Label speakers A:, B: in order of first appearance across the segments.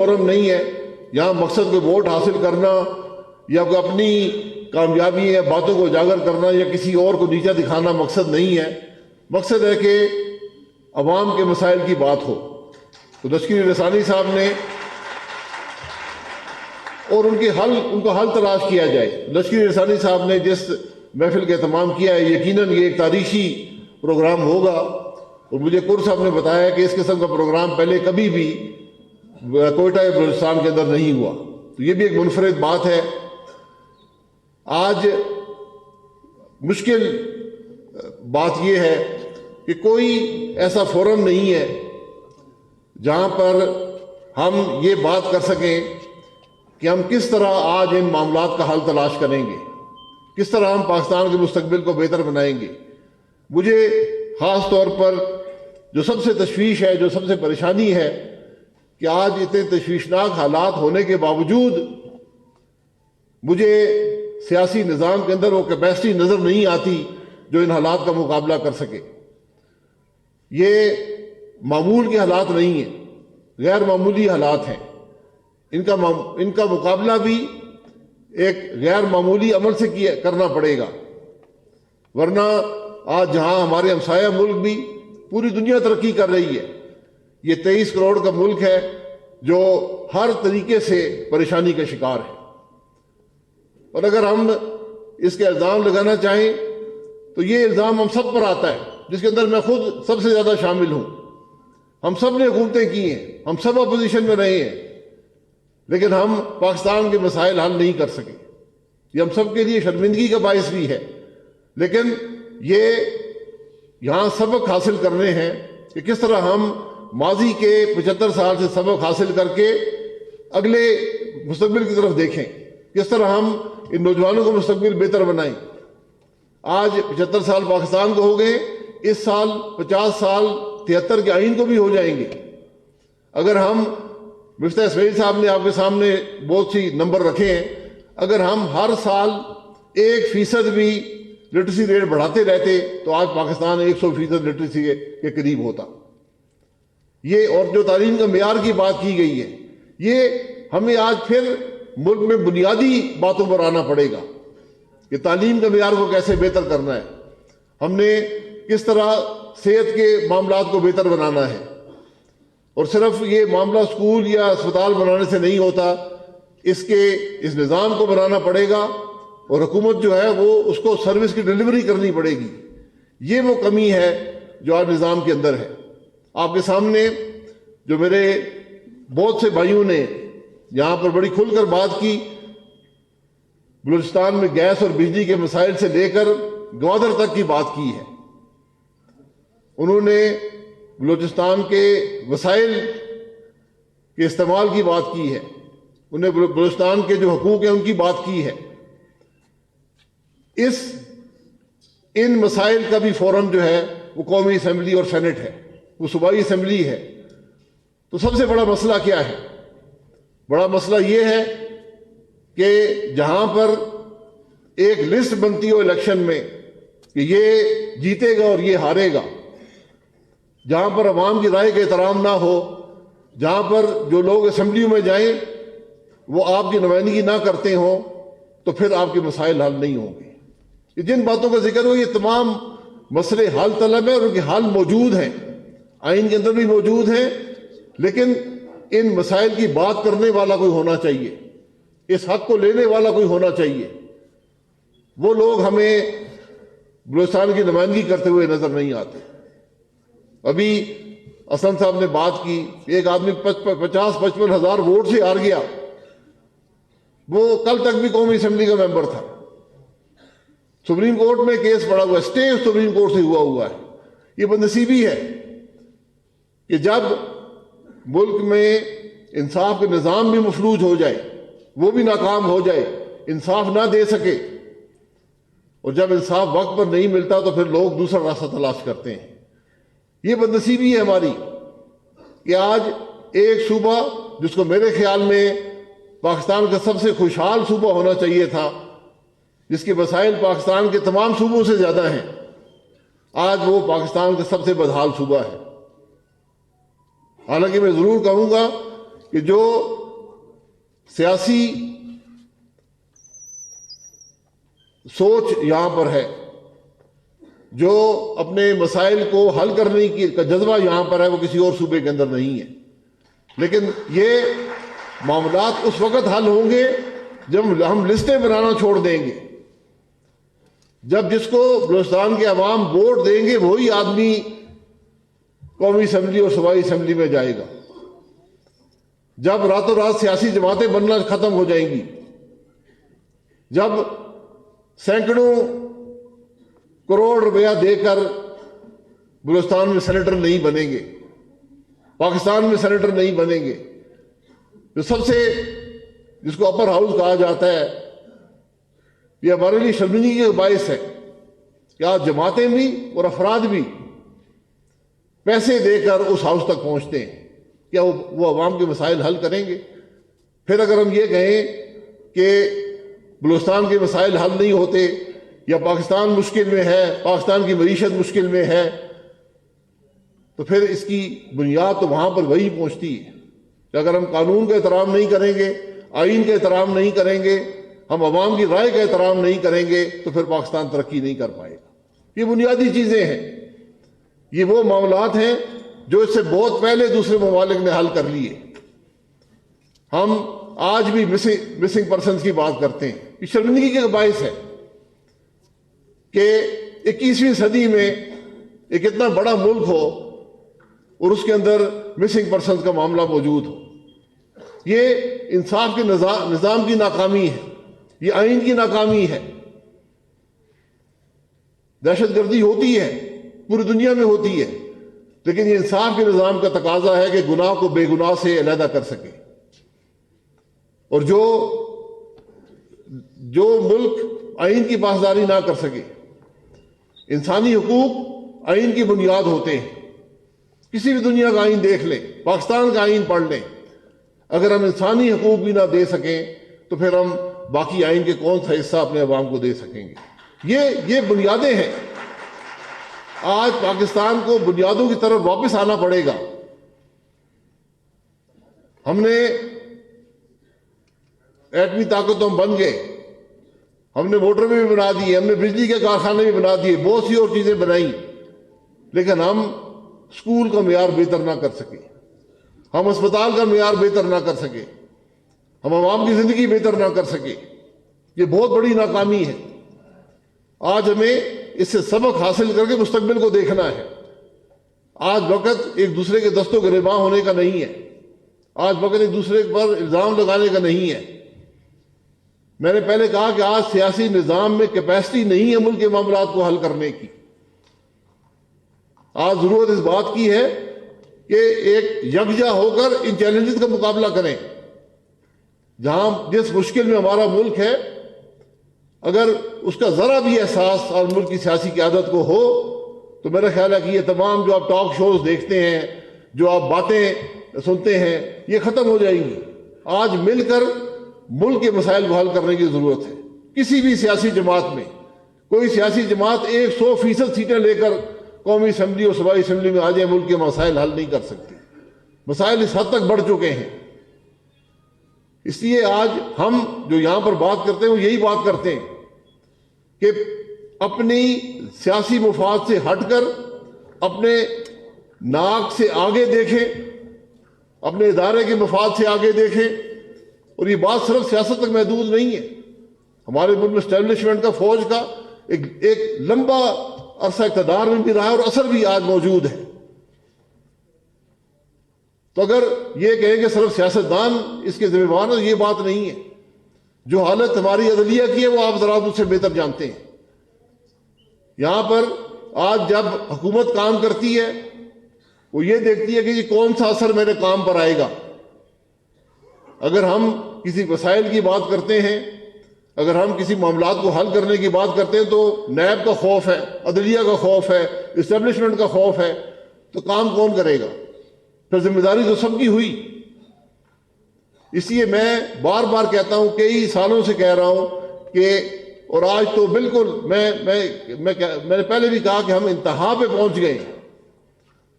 A: Forum نہیں ہے. یہاں مقصد کوئی ووٹ حاصل کرنا یا کوئی اپنی کامیابی یا باتوں کو اجاگر کرنا یا کسی اور کو نیچا دکھانا مقصد نہیں ہے. مقصد ہے کہ عوام کے مسائل کی بات ہو. تو لشکری رسانی صاحب نے اور ان کو حل تلاش کیا جائے. لشکری رسانی صاحب نے جس محفل کا اہتمام کیا ہے یقیناً یہ ایک تاریخی پروگرام ہوگا. اور مجھے کور صاحب نے بتایا کہ اس قسم کا پروگرام پہلے کبھی بھی کوئٹہ یا بلوچستان کے اندر نہیں ہوا. تو یہ بھی ایک منفرد بات ہے. آج مشکل بات یہ ہے کہ کوئی ایسا فورم نہیں ہے جہاں پر ہم یہ بات کر سکیں کہ ہم کس طرح آج ان معاملات کا حل تلاش کریں گے, کس طرح ہم پاکستان کے مستقبل کو بہتر بنائیں گے. مجھے خاص طور پر جو سب سے تشویش ہے, جو سب سے پریشانی ہے کہ آج اتنے تشویشناک حالات ہونے کے باوجود مجھے سیاسی نظام کے اندر وہ کیپیسٹی نظر نہیں آتی جو ان حالات کا مقابلہ کر سکے. یہ معمول کے حالات نہیں ہیں, غیر معمولی حالات ہیں. ان کا مقابلہ بھی ایک غیر معمولی عمل سے کرنا پڑے گا. ورنہ آج جہاں ہمارے ہمسایہ ملک بھی پوری دنیا ترقی کر رہی ہے, یہ 23 کروڑ کا ملک ہے جو ہر طریقے سے پریشانی کا شکار ہے. اور اگر ہم اس کے الزام لگانا چاہیں تو یہ الزام ہم سب پر آتا ہے, جس کے اندر میں خود سب سے زیادہ شامل ہوں. ہم سب نے حکومتیں کی ہیں, ہم سب اپوزیشن میں رہے ہیں, لیکن ہم پاکستان کے مسائل حل نہیں کر سکے. یہ ہم سب کے لیے شرمندگی کا باعث بھی ہے. لیکن یہ یہاں سبق حاصل کرنے ہیں کہ کس طرح ہم ماضی کے 75 سال سے سبق حاصل کر کے اگلے مستقبل کی طرف دیکھیں, کس طرح ہم ان نوجوانوں کو مستقبل بہتر بنائیں. آج 75 سال پاکستان کو ہو گئے, اس سال 50 سال 73 کے آئین کو بھی ہو جائیں گے. اگر ہم, مفتاح اسماعیل صاحب نے آپ کے سامنے بہت سی نمبر رکھے ہیں, اگر ہم ہر سال 1% بھی لٹریسی ریٹ بڑھاتے رہتے تو آج پاکستان 100% لٹریسی کے قریب ہوتا. یہ اور جو تعلیم کا معیار کی بات کی گئی ہے, یہ ہمیں آج پھر ملک میں بنیادی باتوں پر آنا پڑے گا کہ تعلیم کا معیار کو کیسے بہتر کرنا ہے, ہم نے کس طرح صحت کے معاملات کو بہتر بنانا ہے. اور صرف یہ معاملہ اسکول یا اسپتال بنانے سے نہیں ہوتا, اس نظام کو بنانا پڑے گا اور حکومت جو ہے وہ اس کو سروس کی ڈیلیوری کرنی پڑے گی. یہ وہ کمی ہے جو آج نظام کے اندر ہے. آپ کے سامنے جو میرے بہت سے بھائیوں نے یہاں پر بڑی کھل کر بات کی, بلوچستان میں گیس اور بجلی کے مسائل سے لے کر گوادر تک کی بات کی ہے. انہوں نے بلوچستان کے وسائل کے استعمال کی بات کی ہے, انہیں بلوچستان کے جو حقوق ہیں ان کی بات کی ہے. ان مسائل کا بھی فورم جو ہے وہ قومی اسمبلی اور سینٹ ہے, وہ صوبائی اسمبلی ہے. تو سب سے بڑا مسئلہ کیا ہے؟ بڑا مسئلہ یہ ہے کہ جہاں پر ایک لسٹ بنتی ہو الیکشن میں کہ یہ جیتے گا اور یہ ہارے گا, جہاں پر عوام کی رائے کا احترام نہ ہو, جہاں پر جو لوگ اسمبلیوں میں جائیں وہ آپ کی نمائندگی نہ کرتے ہوں, تو پھر آپ کے مسائل حل نہیں ہوں گے. جن باتوں کا ذکر ہو یہ تمام مسئلے حل طلب ہیں اور ان کے حل موجود ہیں, آئین کے اندر بھی موجود ہیں. لیکن ان مسائل کی بات کرنے والا کوئی ہونا چاہیے, اس حق کو لینے والا کوئی ہونا چاہیے. وہ لوگ ہمیں بلوچستان کی نمائندگی کرتے ہوئے نظر نہیں آتے. ابھی حسن صاحب نے بات کی, ایک آدمی 50-55 ہزار ووٹ سے ہار گیا, وہ کل تک بھی قومی اسمبلی کا ممبر تھا. سپریم کورٹ میں کیس پڑا ہوا ہے, اسٹے سپریم کورٹ سے ہوا ہے. یہ بدنصیبی ہے کہ جب ملک میں انصاف کا نظام بھی مفلوج ہو جائے, وہ بھی ناکام ہو جائے, انصاف نہ دے سکے, اور جب انصاف وقت پر نہیں ملتا تو پھر لوگ دوسرا راستہ تلاش کرتے ہیں. یہ بدنصیبی ہے ہماری کہ آج ایک صوبہ جس کو میرے خیال میں پاکستان کا سب سے خوشحال صوبہ ہونا چاہیے تھا, جس کے وسائل پاکستان کے تمام صوبوں سے زیادہ ہیں, آج وہ پاکستان کا سب سے بدحال صوبہ ہے. حالانکہ میں ضرور کہوں گا کہ جو سیاسی سوچ یہاں پر ہے، جو اپنے مسائل کو حل کرنے کا جذبہ یہاں پر ہے، وہ کسی اور صوبے کے اندر نہیں ہے. لیکن یہ معاملات اس وقت حل ہوں گے جب ہم لسٹیں بنانا چھوڑ دیں گے. جب جس کو بلوچستان کے عوام ووٹ دیں گے وہی آدمی قومی اسمبلی اور صوبائی اسمبلی میں جائے گا. جب راتوں رات سیاسی جماعتیں بننا ختم ہو جائیں گی، جب سینکڑوں کروڑ روپیہ دے کر بلوچستان میں سینیٹر نہیں بنیں گے، پاکستان میں سینیٹر نہیں بنیں گے، جو سب سے جس کو اپر ہاؤس کہا جاتا ہے، یہ ہمارے لیے شرمندگی کا باعث ہے کہ آج جماعتیں بھی اور افراد بھی پیسے دے کر اس ہاؤس تک پہنچتے ہیں. کیا وہ عوام کے مسائل حل کریں گے؟ پھر اگر ہم یہ کہیں کہ بلوچستان کے مسائل حل نہیں ہوتے یا پاکستان مشکل میں ہے، پاکستان کی معیشت مشکل میں ہے، تو پھر اس کی بنیاد تو وہاں پر وہی پہنچتی ہے کہ اگر ہم قانون کا احترام نہیں کریں گے، آئین کا احترام نہیں کریں گے، ہم عوام کی رائے کا احترام نہیں کریں گے، تو پھر پاکستان ترقی نہیں کر پائے گا. یہ بنیادی چیزیں ہیں. یہ وہ معاملات ہیں جو اس سے بہت پہلے دوسرے ممالک نے حل کر لیے. ہم آج بھی مسنگ پرسنز کی بات کرتے ہیں. یہ شرمندگی کا باعث ہے کہ 21ویں صدی میں ایک اتنا بڑا ملک ہو اور اس کے اندر مسنگ پرسنز کا معاملہ موجود ہو. یہ انصاف کے نظام کی ناکامی ہے، یہ آئین کی ناکامی ہے. دہشت گردی ہوتی ہے، پوری دنیا میں ہوتی ہے، لیکن یہ انصاف کے نظام کا تقاضا ہے کہ گناہ کو بے گناہ سے علیحدہ کر سکے. اور جو ملک آئین کی پاسداری نہ کر سکے، انسانی حقوق آئین کی بنیاد ہوتے ہیں. کسی بھی دنیا کا آئین دیکھ لیں، پاکستان کا آئین پڑھ لیں، اگر ہم انسانی حقوق بھی نہ دے سکیں تو پھر ہم باقی آئین کے کون سا حصہ اپنے عوام کو دے سکیں گے؟ یہ بنیادیں ہیں. آج پاکستان کو بنیادوں کی طرف واپس آنا پڑے گا. ہم نے ایٹمی طاقتوں بن گئے، ہم نے موٹر بھی بنا دیے، ہم نے بجلی کے کارخانے بھی بنا دیے، بہت سی اور چیزیں بنائیں، لیکن ہم اسکول کا معیار بہتر نہ کر سکے، ہم اسپتال کا معیار بہتر نہ کر سکے، ہم عوام کی زندگی بہتر نہ کر سکے. یہ بہت بڑی ناکامی ہے. آج ہمیں اس سے سبق حاصل کر کے مستقبل کو دیکھنا ہے. آج وقت ایک دوسرے کے دستوں گریباں ہونے کا نہیں ہے. آج وقت ایک دوسرے پر الزام لگانے کا نہیں ہے. میں نے پہلے کہا کہ آج سیاسی نظام میں کیپیسٹی نہیں ہے ملک کے معاملات کو حل کرنے کی. آج ضرورت اس بات کی ہے کہ ایک یکجا ہو کر ان چیلنجز کا مقابلہ کریں. جہاں جس مشکل میں ہمارا ملک ہے، اگر اس کا ذرا بھی احساس اور ملک کی سیاسی قیادت کو ہو تو میرا خیال ہے کہ یہ تمام جو آپ ٹاک شوز دیکھتے ہیں، جو آپ باتیں سنتے ہیں، یہ ختم ہو جائیں گی. آج مل کر ملک کے مسائل کو حل کرنے کی ضرورت ہے. کسی بھی سیاسی جماعت میں کوئی سیاسی جماعت 100% سیٹیں لے کر قومی اسمبلی اور صوبائی اسمبلی میں آ جائے ملک کے مسائل حل نہیں کر سکتی. مسائل اس حد تک بڑھ چکے ہیں. اس لیے آج ہم جو یہاں پر بات کرتے ہیں وہ یہی بات کرتے ہیں کہ اپنی سیاسی مفاد سے ہٹ کر اپنے ناک سے آگے دیکھیں، اپنے ادارے کے مفاد سے آگے دیکھیں. اور یہ بات صرف سیاست تک محدود نہیں ہے. ہمارے ملک میں اسٹیبلشمنٹ کا، فوج کا ایک لمبا عرصہ اقتدار میں بھی رہا ہے اور اثر بھی آج موجود ہے. تو اگر یہ کہیں کہ صرف سیاستدان اس کے ذمہ دار ہیں، یہ بات نہیں ہے. جو حالت ہماری عدلیہ کی ہے وہ آپ ذرا مجھ سے بہتر جانتے ہیں. یہاں پر آج جب حکومت کام کرتی ہے وہ یہ دیکھتی ہے کہ یہ کون سا اثر میرے کام پر آئے گا. اگر ہم کسی وسائل کی بات کرتے ہیں، اگر ہم کسی معاملات کو حل کرنے کی بات کرتے ہیں تو نیب کا خوف ہے، عدلیہ کا خوف ہے، اسٹیبلشمنٹ کا خوف ہے، تو کام کون کرے گا؟ پھر ذمہ داری تو سب کی ہوئی. اس لیے میں بار بار کہتا ہوں، کئی سالوں سے کہہ رہا ہوں کہ، اور آج تو بالکل میں نے پہلے بھی کہا کہ ہم انتہا پہ پہنچ گئے.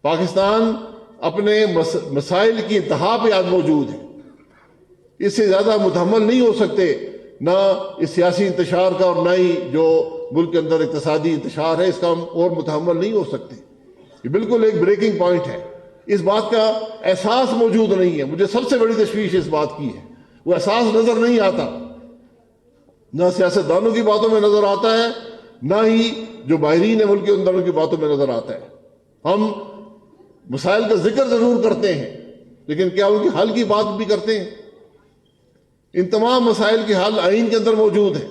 A: پاکستان اپنے مسائل کی انتہا پہ آج موجود ہے. اس سے زیادہ متحمل نہیں ہو سکتے، نہ اس سیاسی انتشار کا اور نہ ہی جو ملک کے اندر اقتصادی انتشار ہے اس کا ہم اور متحمل نہیں ہو سکتے۔ یہ بالکل ایک بریکنگ پوائنٹ ہے، اس بات کا احساس موجود نہیں ہے۔ مجھے سب سے بڑی تشویش اس بات کی ہے، وہ احساس نظر نہیں آتا، نہ سیاستدانوں کی باتوں میں نظر آتا ہے، نہ ہی جو باہرین ہیں ملک کے اندر ان کی باتوں میں نظر آتا ہے۔ ہم مسائل کا ذکر ضرور کرتے ہیں، لیکن کیا ان کے حل کی بات بھی کرتے ہیں؟ ان تمام مسائل کے حل آئین کے اندر موجود ہیں،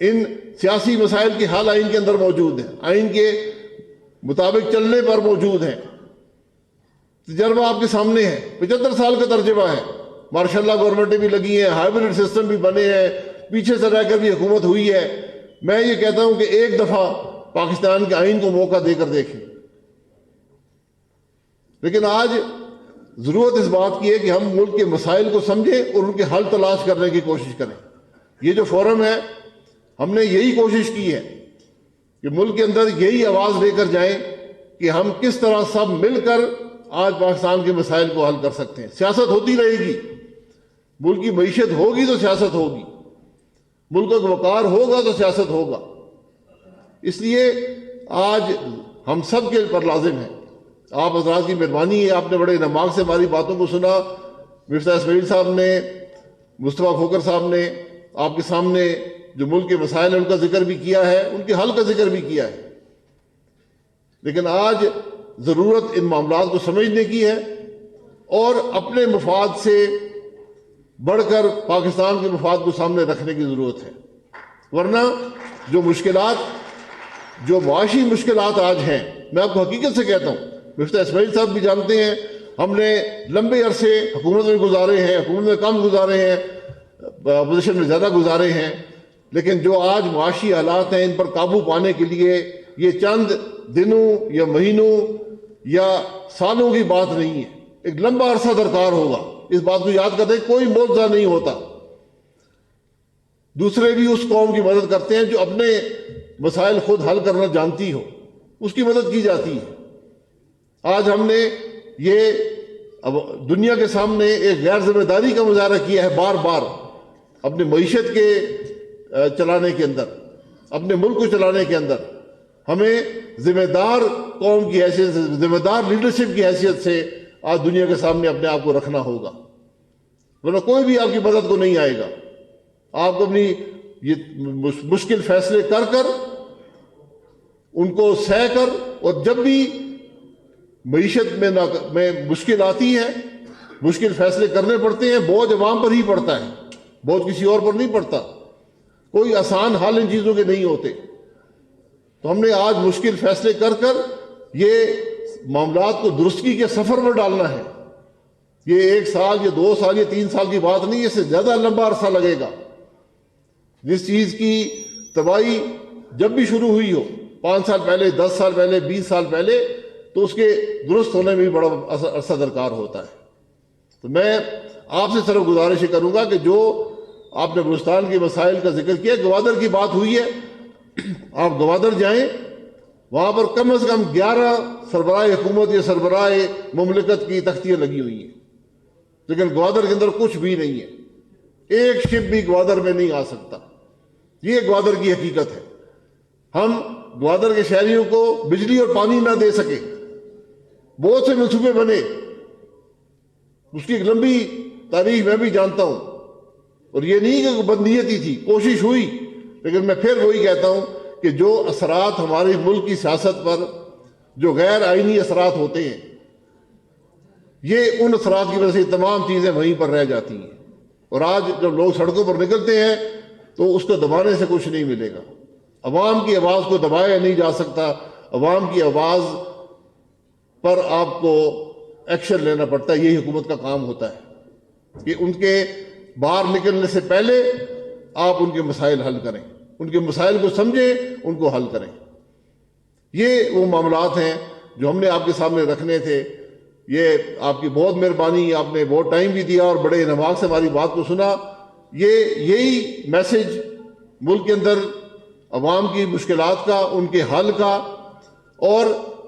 A: ان سیاسی مسائل کے حل آئین کے اندر موجود ہیں، آئین کے مطابق چلنے پر موجود ہیں۔ تجربہ آپ کے سامنے ہے، 75 سال کا تجربہ ہے، ماشاء اللہ گورنمنٹیں بھی لگی ہیں، ہائیبرڈ سسٹم بھی بنے ہیں، پیچھے سے رہ کر بھی حکومت ہوئی ہے۔ میں یہ کہتا ہوں کہ ایک دفعہ پاکستان کے آئین کو موقع دے کر دیکھیں۔ لیکن آج ضرورت اس بات کی ہے کہ ہم ملک کے مسائل کو سمجھیں اور ان کے حل تلاش کرنے کی کوشش کریں۔ یہ جو فورم ہے، ہم نے یہی کوشش کی ہے کہ ملک کے اندر یہی آواز لے کر جائیں کہ ہم کس طرح سب مل کر آج پاکستان کے مسائل کو حل کر سکتے ہیں۔ سیاست ہوتی رہے گی، ملک کی معیشت ہوگی تو سیاست ہوگی، ملک کا وقار ہوگا تو سیاست ہوگا۔ اس لیے آج ہم سب کے پر لازم ہے، آپ حضرات کی مہربانی ہے، آپ نے بڑے نماز سے ہماری باتوں کو سنا، مفتاح اسماعیل صاحب نے، مصطفیٰ کھوکھر صاحب نے آپ کے سامنے جو ملک کے مسائل ہیں ان کا ذکر بھی کیا ہے، ان کے حل کا ذکر بھی کیا ہے۔ لیکن آج ضرورت ان معاملات کو سمجھنے کی ہے اور اپنے مفاد سے بڑھ کر پاکستان کے مفاد کو سامنے رکھنے کی ضرورت ہے۔ ورنہ جو مشکلات، جو معاشی مشکلات آج ہیں، میں آپ کو حقیقت سے کہتا ہوں، مفتاح اسماعیل صاحب بھی جانتے ہیں، ہم نے لمبے عرصے حکومت میں گزارے ہیں، حکومت میں کم گزارے ہیں، اپوزیشن میں زیادہ گزارے ہیں، لیکن جو آج معاشی حالات ہیں ان پر قابو پانے کے لیے یہ چند دنوں یا مہینوں یا سالوں کی بات نہیں ہے، ایک لمبا عرصہ درکار ہوگا۔ اس بات کو یاد کرتے ہیں، کوئی معجزہ نہیں ہوتا، دوسرے بھی اس قوم کی مدد کرتے ہیں جو اپنے مسائل خود حل کرنا جانتی ہو، اس کی مدد کی جاتی ہے۔ آج ہم نے یہ اب دنیا کے سامنے ایک غیر ذمہ داری کا مظاہرہ کیا ہے، بار بار اپنی معیشت کے چلانے کے اندر، اپنے ملک کو چلانے کے اندر ہمیں ذمہ دار قوم کی حیثیت سے، ذمہ دار لیڈرشپ کی حیثیت سے آج دنیا کے سامنے اپنے آپ کو رکھنا ہوگا، ورنہ کوئی بھی آپ کی مدد کو نہیں آئے گا۔ آپ کو اپنی یہ مشکل فیصلے کر کر، ان کو سہ کر، اور جب بھی معیشت میں مشکل آتی ہے، مشکل فیصلے کرنے پڑتے ہیں، بوجھ عوام پر ہی پڑتا ہے، بوجھ کسی اور پر نہیں پڑتا۔ کوئی آسان حال ان چیزوں کے نہیں ہوتے۔ تو ہم نے آج مشکل فیصلے کر کر یہ معاملات کو درستگی کے سفر میں ڈالنا ہے۔ یہ 1 سال یا 2 سال یا 3 سال کی بات نہیں، اس سے زیادہ لمبا عرصہ لگے گا۔ جس چیز کی تباہی جب بھی شروع ہوئی ہو، 5 سال پہلے، 10 سال پہلے، 20 سال پہلے، تو اس کے درست ہونے میں بھی بڑا عرصہ درکار ہوتا ہے۔ تو میں آپ سے صرف گزارش کروں گا کہ جو آپ نے بلوچستان کے مسائل کا ذکر کیا، گوادر کی بات ہوئی ہے، آپ گوادر جائیں، وہاں پر کم از کم 11 سربراہ حکومت یا سربراہ مملکت کی تختیاں لگی ہوئی ہیں، لیکن گوادر کے اندر کچھ بھی نہیں ہے، ایک شپ بھی گوادر میں نہیں آ سکتا۔ یہ گوادر کی حقیقت ہے۔ ہم گوادر کے شہریوں کو بجلی اور پانی نہ دے سکے، بہت سے منصوبے بنے، اس کی ایک لمبی تاریخ میں بھی جانتا ہوں، اور یہ نہیں کہ بدنیتی تھی، کوشش ہوئی، لیکن میں پھر وہی کہتا ہوں کہ جو اثرات ہماری ملک کی سیاست پر، جو غیر آئینی اثرات ہوتے ہیں، یہ ان اثرات کی وجہ سے تمام چیزیں وہیں پر رہ جاتی ہیں، اور آج جب لوگ سڑکوں پر نکلتے ہیں تو اس کو دبانے سے کچھ نہیں ملے گا۔ عوام کی آواز کو دبایا نہیں جا سکتا، عوام کی آواز پر آپ کو ایکشن لینا پڑتا ہے۔ یہی حکومت کا کام ہوتا ہے کہ ان کے باہر نکلنے سے پہلے آپ ان کے مسائل حل کریں، ان کے مسائل کو سمجھیں، ان کو حل کریں۔ یہ وہ معاملات ہیں جو ہم نے آپ کے سامنے رکھنے تھے۔ یہ آپ کی بہت مہربانی، آپ نے بہت ٹائم بھی دیا اور بڑے انہماک سے ہماری بات کو سنا۔ یہی میسج ملک کے اندر عوام کی مشکلات کا، ان کے حل کا، اور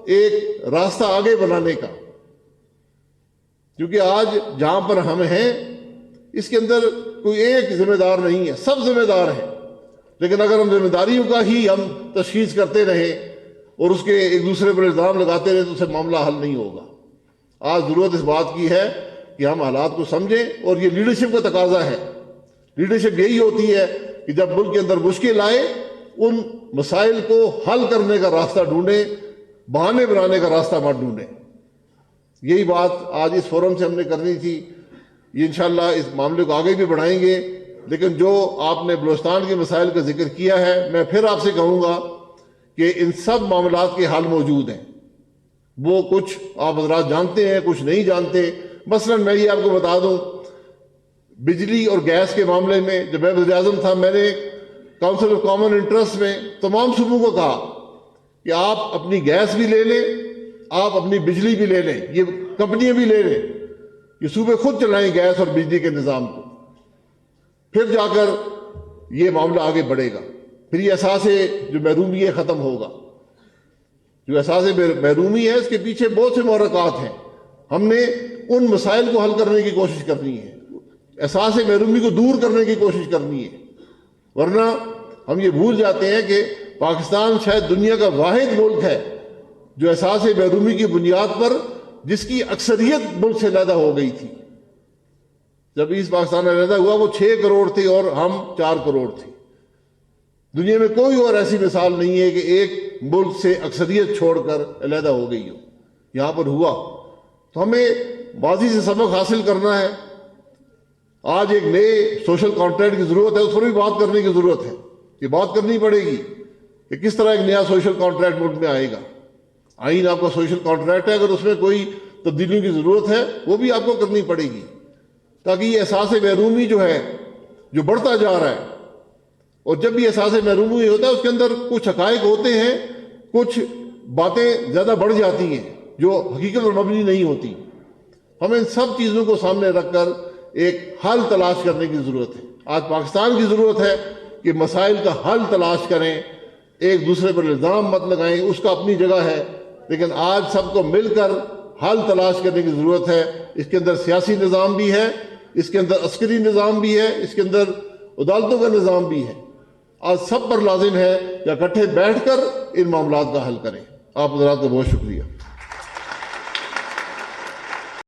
A: ایک راستہ آگے بنانے کا، کیونکہ آج جہاں پر ہم ہیں اس کے اندر کوئی ایک ذمہ دار نہیں ہے، سب ذمہ دار ہیں، لیکن اگر ہم ذمہ داریوں کا ہی ہم تشخیص کرتے رہیں اور اس کے ایک دوسرے پر الزام لگاتے رہیں تو اسے معاملہ حل نہیں ہوگا۔ آج ضرورت اس بات کی ہے کہ ہم حالات کو سمجھیں، اور یہ لیڈرشپ کا تقاضا ہے۔ لیڈرشپ یہی ہوتی ہے کہ جب ملک کے اندر مشکل آئے ان مسائل کو حل کرنے کا راستہ ڈھونڈیں، بہانے بنانے کا راستہ مت ڈھونڈیں۔ یہی بات آج اس فورم سے ہم نے کرنی تھی۔ یہ انشاءاللہ اس معاملے کو آگے بھی بڑھائیں گے، لیکن جو آپ نے بلوچستان کے مسائل کا ذکر کیا ہے، میں پھر آپ سے کہوں گا کہ ان سب معاملات کے حل موجود ہیں۔ وہ کچھ آپ حضرات جانتے ہیں، کچھ نہیں جانتے۔ مثلا میں یہ آپ کو بتا دوں، بجلی اور گیس کے معاملے میں جب میں وزیر اعظم تھا، میں نے کونسل آف کامن انٹرسٹ میں تمام صوبوں کو کہا کہ آپ اپنی گیس بھی لے لیں، آپ اپنی بجلی بھی لے لیں، یہ کمپنیاں بھی لے لیں، یہ صوبے خود چلائیں گیس اور بجلی کے نظام کو، پھر جا کر یہ معاملہ آگے بڑھے گا۔ پھر یہ احساس جو محرومی ہے ختم ہوگا۔ جو احساس محرومی ہے اس کے پیچھے بہت سے محرکات ہیں، ہم نے ان مسائل کو حل کرنے کی کوشش کرنی ہے، احساس محرومی کو دور کرنے کی کوشش کرنی ہے، ورنہ ہم یہ بھول جاتے ہیں کہ پاکستان شاید دنیا کا واحد ملک ہے جو احساس محرومی کی بنیاد پر جس کی اکثریت ملک سے علیحدہ ہو گئی تھی۔ جب ایسٹ پاکستان علیحدہ ہوا وہ 6 کروڑ تھے اور ہم 4 کروڑ تھے۔ دنیا میں کوئی اور ایسی مثال نہیں ہے کہ ایک ملک سے اکثریت چھوڑ کر علیحدہ ہو گئی ہو، یہاں پر ہوا۔ تو ہمیں ماضی سے سبق حاصل کرنا ہے۔ آج ایک نئے سوشل کانٹریکٹ کی ضرورت ہے، اس پر بھی بات کرنے کی ضرورت ہے، یہ بات کرنی پڑے گی کہ کس طرح ایک نیا سوشل کانٹریکٹ ملک میں آئے گا۔ آئین آپ کا سوشل کانٹریکٹ ہے، اگر اس میں کوئی تبدیلیوں کی ضرورت ہے وہ بھی آپ کو کرنی پڑے گی، تاکہ یہ احساس محرومی جو ہے جو بڑھتا جا رہا ہے، اور جب بھی احساس محرومی ہوتا ہے اس کے اندر کچھ حقائق ہوتے ہیں، کچھ باتیں زیادہ بڑھ جاتی ہیں جو حقیقت اور مبنی نہیں ہوتی۔ ہمیں ان سب چیزوں کو سامنے رکھ کر ایک حل تلاش کرنے کی ضرورت ہے۔ آج پاکستان کی ضرورت ہے کہ مسائل کا حل تلاش کریں، ایک دوسرے پر الزام مت لگائیں، اس کا اپنی جگہ ہے، لیکن آج سب کو مل کر حل تلاش کرنے کی ضرورت ہے۔ اس کے اندر سیاسی نظام بھی ہے، اس کے اندر عسکری نظام بھی ہے، اس کے اندر عدالتوں کا نظام بھی ہے۔ آج سب پر لازم ہے کہ اکٹھے بیٹھ کر ان معاملات کا حل کریں۔ آپ حضرات کا بہت شکریہ۔